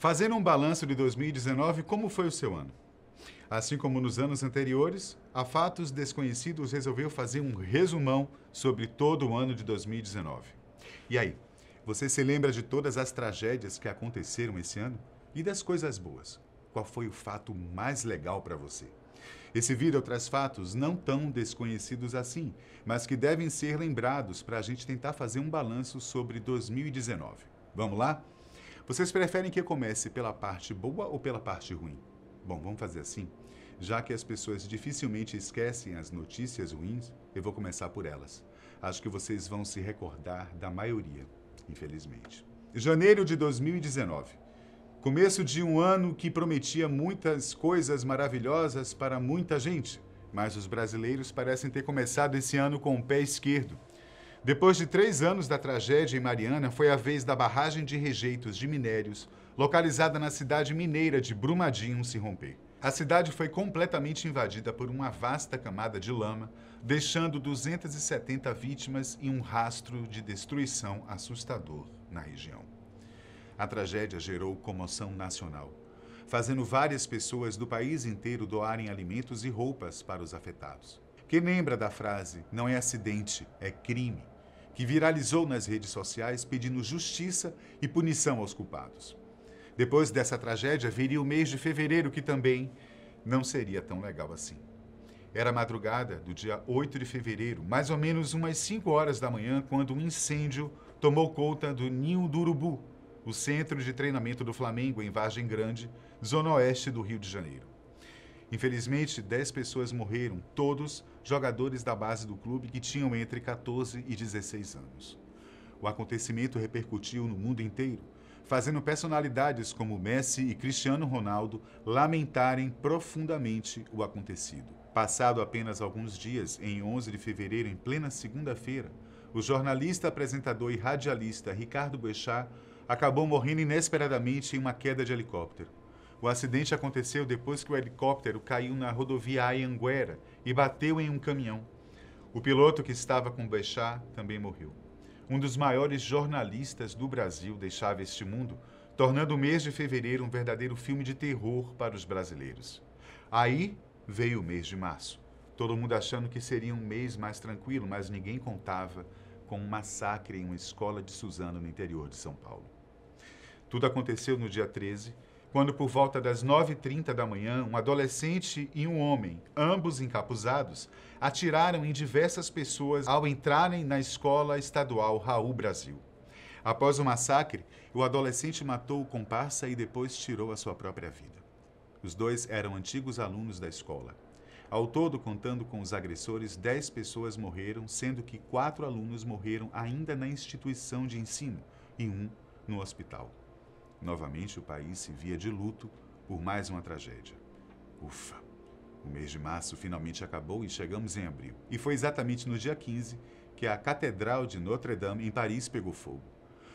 Fazendo um balanço de 2019, como foi o seu ano? Assim como nos anos anteriores, a Fatos Desconhecidos resolveu fazer um resumão sobre todo o ano de 2019. E aí, você se lembra de todas as tragédias que aconteceram esse ano? E das coisas boas? Qual foi o fato mais legal para você? Esse vídeo traz fatos não tão desconhecidos assim, mas que devem ser lembrados para a gente tentar fazer um balanço sobre 2019. Vamos lá? Vocês preferem que eu comece pela parte boa ou pela parte ruim? Bom, vamos fazer assim. Já que as pessoas dificilmente esquecem as notícias ruins, eu vou começar por elas. Acho que vocês vão se recordar da maioria, infelizmente. Janeiro de 2019. Começo de um ano que prometia muitas coisas maravilhosas para muita gente, mas os brasileiros parecem ter começado esse ano com o pé esquerdo. Depois de 3 anos da tragédia em Mariana, foi a vez da barragem de rejeitos de minérios, localizada na cidade mineira de Brumadinho, se romper. A cidade foi completamente invadida por uma vasta camada de lama, deixando 270 vítimas e um rastro de destruição assustador na região. A tragédia gerou comoção nacional, fazendo várias pessoas do país inteiro doarem alimentos e roupas para os afetados. Quem lembra da frase "não é acidente, é crime", que viralizou nas redes sociais pedindo justiça e punição aos culpados. Depois dessa tragédia, viria o mês de fevereiro, que também não seria tão legal assim. Era a madrugada do dia 8 de fevereiro, mais ou menos umas 5 horas da manhã, quando um incêndio tomou conta do Ninho do Urubu, o centro de treinamento do Flamengo em Vargem Grande, zona oeste do Rio de Janeiro. Infelizmente, 10 pessoas morreram, todos jogadores da base do clube que tinham entre 14 e 16 anos. O acontecimento repercutiu no mundo inteiro, fazendo personalidades como Messi e Cristiano Ronaldo lamentarem profundamente o acontecido. Passado apenas alguns dias, em 11 de fevereiro, em plena segunda-feira, o jornalista, apresentador e radialista Ricardo Boechat acabou morrendo inesperadamente em uma queda de helicóptero. O acidente aconteceu depois que o helicóptero caiu na rodovia Anhanguera e bateu em um caminhão. O piloto que estava com Boechat também morreu. Um dos maiores jornalistas do Brasil deixava este mundo, tornando o mês de fevereiro um verdadeiro filme de terror para os brasileiros. Aí veio o mês de março. Todo mundo achando que seria um mês mais tranquilo, mas ninguém contava com um massacre em uma escola de Suzano, no interior de São Paulo. Tudo aconteceu no dia 13, quando por volta das 9h30 da manhã, um adolescente e um homem, ambos encapuzados, atiraram em diversas pessoas ao entrarem na escola estadual Raul Brasil. Após o massacre, o adolescente matou o comparsa e depois tirou a sua própria vida. Os dois eram antigos alunos da escola. Ao todo, contando com os agressores, 10 pessoas morreram, sendo que 4 alunos morreram ainda na instituição de ensino e um no hospital. Novamente, o país se via de luto por mais uma tragédia. Ufa! O mês de março finalmente acabou e chegamos em abril. E foi exatamente no dia 15 que a Catedral de Notre-Dame, em Paris, pegou fogo.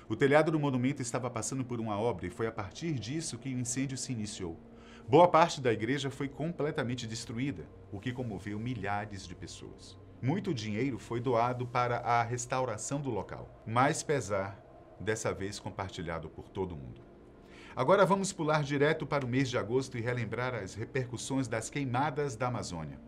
O telhado do monumento estava passando por uma obra e foi a partir disso que o incêndio se iniciou. Boa parte da igreja foi completamente destruída, o que comoveu milhares de pessoas. Muito dinheiro foi doado para a restauração do local, mais pesar, dessa vez compartilhado por todo mundo. Agora vamos pular direto para o mês de agosto e relembrar as repercussões das queimadas da Amazônia.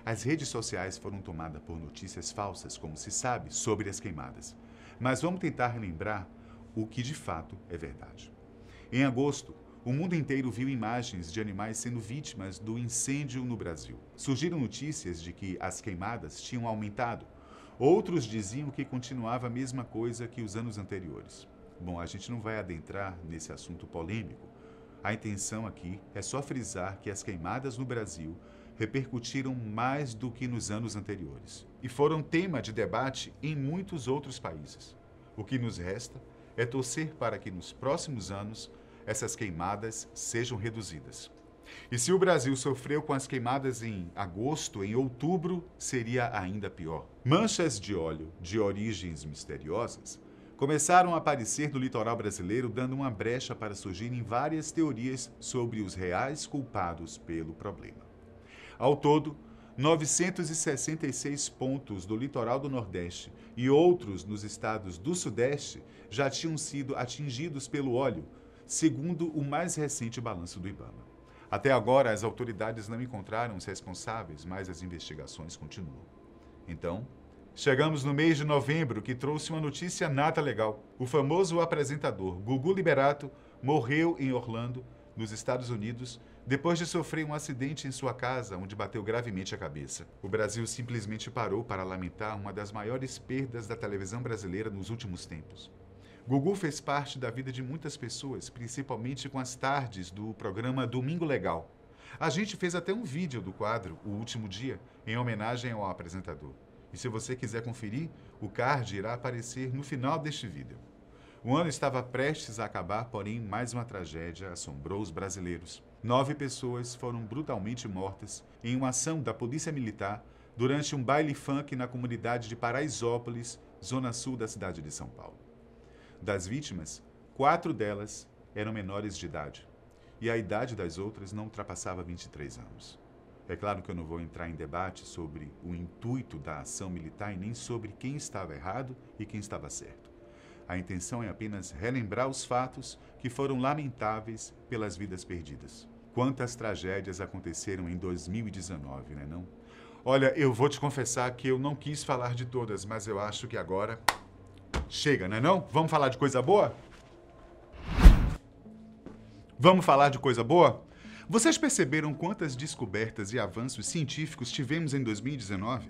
As redes sociais foram tomadas por notícias falsas, como se sabe, sobre as queimadas. Mas vamos tentar relembrar o que de fato é verdade. Em agosto, o mundo inteiro viu imagens de animais sendo vítimas do incêndio no Brasil. Surgiram notícias de que as queimadas tinham aumentado. Outros diziam que continuava a mesma coisa que os anos anteriores. Bom, a gente não vai adentrar nesse assunto polêmico. A intenção aqui é só frisar que as queimadas no Brasil repercutiram mais do que nos anos anteriores e foram tema de debate em muitos outros países. O que nos resta é torcer para que nos próximos anos essas queimadas sejam reduzidas. E se o Brasil sofreu com as queimadas em agosto, em outubro seria ainda pior. Manchas de óleo de origens misteriosas começaram a aparecer no litoral brasileiro, dando uma brecha para surgirem várias teorias sobre os reais culpados pelo problema. Ao todo, 966 pontos do litoral do Nordeste e outros nos estados do Sudeste já tinham sido atingidos pelo óleo, segundo o mais recente balanço do IBAMA. Até agora, as autoridades não encontraram os responsáveis, mas as investigações continuam. Então, chegamos no mês de novembro, que trouxe uma notícia nada legal. O famoso apresentador Gugu Liberato morreu em Orlando, nos Estados Unidos, depois de sofrer um acidente em sua casa, onde bateu gravemente a cabeça. O Brasil simplesmente parou para lamentar uma das maiores perdas da televisão brasileira nos últimos tempos. Gugu fez parte da vida de muitas pessoas, principalmente com as tardes do programa Domingo Legal. A gente fez até um vídeo do quadro O Último Dia, em homenagem ao apresentador. E se você quiser conferir, o card irá aparecer no final deste vídeo. O ano estava prestes a acabar, porém mais uma tragédia assombrou os brasileiros. 9 pessoas foram brutalmente mortas em uma ação da Polícia Militar durante um baile funk na comunidade de Paraisópolis, zona sul da cidade de São Paulo. Das vítimas, 4 delas eram menores de idade, e a idade das outras não ultrapassava 23 anos. É claro que eu não vou entrar em debate sobre o intuito da ação militar e nem sobre quem estava errado e quem estava certo. A intenção é apenas relembrar os fatos que foram lamentáveis pelas vidas perdidas. Quantas tragédias aconteceram em 2019, né não? Olha, eu vou te confessar que eu não quis falar de todas, mas eu acho que agora chega, né não? Vamos falar de coisa boa? Vamos falar de coisa boa? Vocês perceberam quantas descobertas e avanços científicos tivemos em 2019?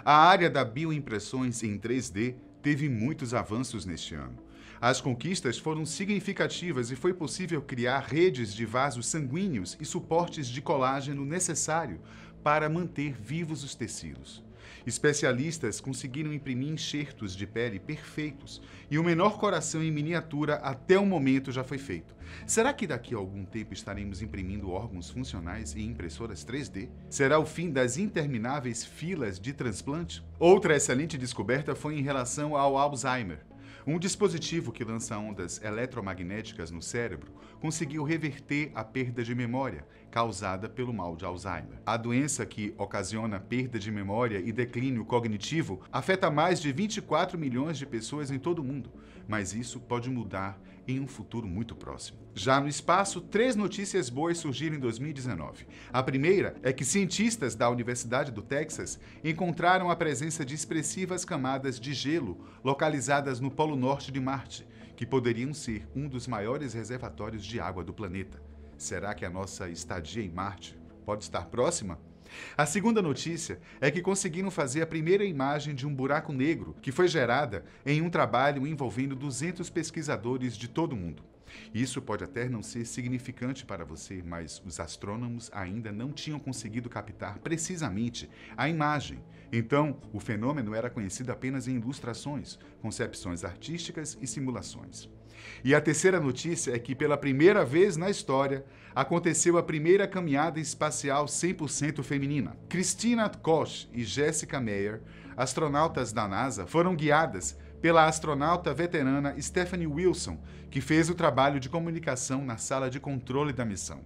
A área da bioimpressões em 3D teve muitos avanços neste ano. As conquistas foram significativas e foi possível criar redes de vasos sanguíneos e suportes de colágeno necessário para manter vivos os tecidos. Especialistas conseguiram imprimir enxertos de pele perfeitos e o menor coração em miniatura até o momento já foi feito. Será que daqui a algum tempo estaremos imprimindo órgãos funcionais em impressoras 3D? Será o fim das intermináveis filas de transplante? Outra excelente descoberta foi em relação ao Alzheimer. Um dispositivo que lança ondas eletromagnéticas no cérebro conseguiu reverter a perda de memória causada pelo mal de Alzheimer. A doença que ocasiona perda de memória e declínio cognitivo afeta mais de 24 milhões de pessoas em todo o mundo, mas isso pode mudar em um futuro muito próximo. Já no espaço, 3 notícias boas surgiram em 2019. A primeira é que cientistas da Universidade do Texas encontraram a presença de expressivas camadas de gelo localizadas no Polo Norte de Marte, que poderiam ser um dos maiores reservatórios de água do planeta. Será que a nossa estadia em Marte pode estar próxima? A segunda notícia é que conseguiram fazer a primeira imagem de um buraco negro, que foi gerada em um trabalho envolvendo 200 pesquisadores de todo o mundo. Isso pode até não ser significante para você, mas os astrônomos ainda não tinham conseguido captar precisamente a imagem. Então, o fenômeno era conhecido apenas em ilustrações, concepções artísticas e simulações. E a terceira notícia é que, pela primeira vez na história, aconteceu a primeira caminhada espacial 100% feminina. Christina Koch e Jessica Meyer, astronautas da NASA, foram guiadas pela astronauta veterana Stephanie Wilson, que fez o trabalho de comunicação na sala de controle da missão.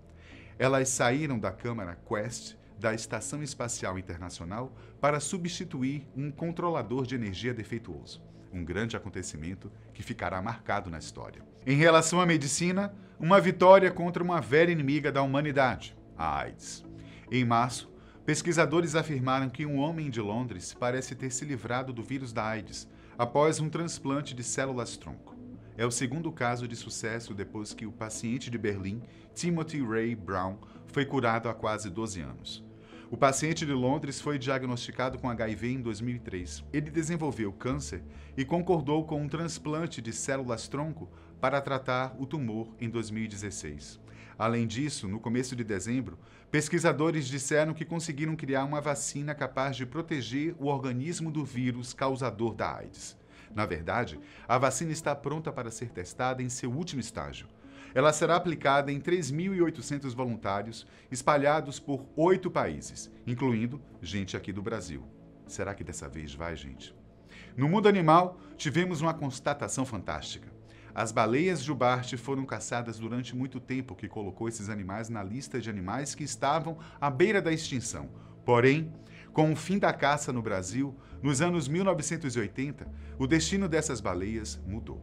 Elas saíram da câmara Quest da Estação Espacial Internacional para substituir um controlador de energia defeituoso. Um grande acontecimento que ficará marcado na história. Em relação à medicina, uma vitória contra uma velha inimiga da humanidade, a AIDS. Em março, pesquisadores afirmaram que um homem de Londres parece ter se livrado do vírus da AIDS após um transplante de células-tronco. É o segundo caso de sucesso depois que o paciente de Berlim, Timothy Ray Brown, foi curado há quase 12 anos. O paciente de Londres foi diagnosticado com HIV em 2003. Ele desenvolveu câncer e concordou com um transplante de células-tronco para tratar o tumor em 2016. Além disso, no começo de dezembro, pesquisadores disseram que conseguiram criar uma vacina capaz de proteger o organismo do vírus causador da AIDS. Na verdade, a vacina está pronta para ser testada em seu último estágio. Ela será aplicada em 3.800 voluntários espalhados por 8 países, incluindo gente aqui do Brasil. Será que dessa vez vai, gente? No mundo animal, tivemos uma constatação fantástica. As baleias jubarte foram caçadas durante muito tempo, o que colocou esses animais na lista de animais que estavam à beira da extinção. Porém, com o fim da caça no Brasil, nos anos 1980, o destino dessas baleias mudou.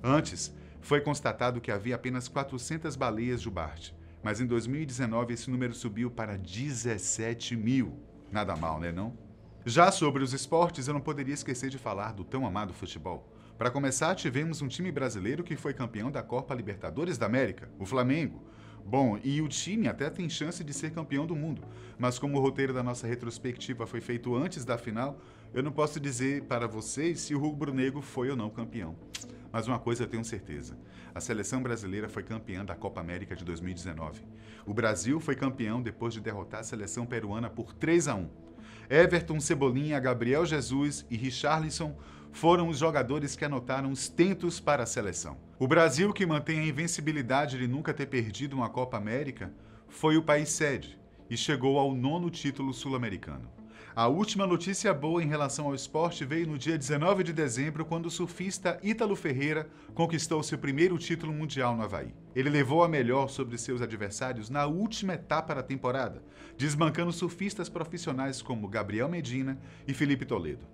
Antes, foi constatado que havia apenas 400 baleias jubarte, mas em 2019 esse número subiu para 17 mil. Nada mal, né, não? Já sobre os esportes, eu não poderia esquecer de falar do tão amado futebol. Para começar, tivemos um time brasileiro que foi campeão da Copa Libertadores da América, o Flamengo. Bom, e o time até tem chance de ser campeão do mundo, mas como o roteiro da nossa retrospectiva foi feito antes da final, eu não posso dizer para vocês se o rubro-negro foi ou não campeão. Mas uma coisa eu tenho certeza, a seleção brasileira foi campeã da Copa América de 2019. O Brasil foi campeão depois de derrotar a seleção peruana por 3-1. Everton, Cebolinha, Gabriel Jesus e Richarlison foram os jogadores que anotaram os tentos para a seleção. O Brasil, que mantém a invencibilidade de nunca ter perdido uma Copa América, foi o país sede e chegou ao 9º título sul-americano. A última notícia boa em relação ao esporte veio no dia 19 de dezembro, quando o surfista Ítalo Ferreira conquistou seu primeiro título mundial no Havaí. Ele levou a melhor sobre seus adversários na última etapa da temporada, desbancando surfistas profissionais como Gabriel Medina e Felipe Toledo.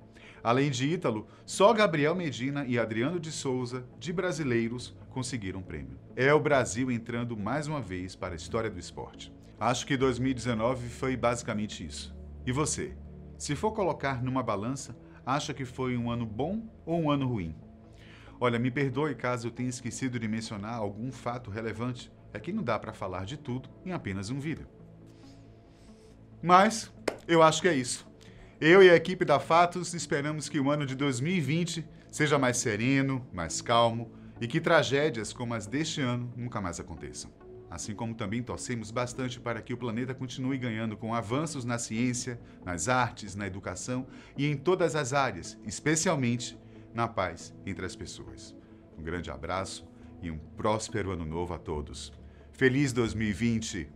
Além de Ítalo, só Gabriel Medina e Adriano de Souza, de brasileiros, conseguiram prêmio. É o Brasil entrando mais uma vez para a história do esporte. Acho que 2019 foi basicamente isso. E você? Se for colocar numa balança, acha que foi um ano bom ou um ano ruim? Olha, me perdoe caso eu tenha esquecido de mencionar algum fato relevante. É que não dá para falar de tudo em apenas um vídeo. Mas eu acho que é isso. Eu e a equipe da Fatos esperamos que o ano de 2020 seja mais sereno, mais calmo e que tragédias como as deste ano nunca mais aconteçam. Assim como também torcemos bastante para que o planeta continue ganhando com avanços na ciência, nas artes, na educação e em todas as áreas, especialmente na paz entre as pessoas. Um grande abraço e um próspero ano novo a todos. Feliz 2020!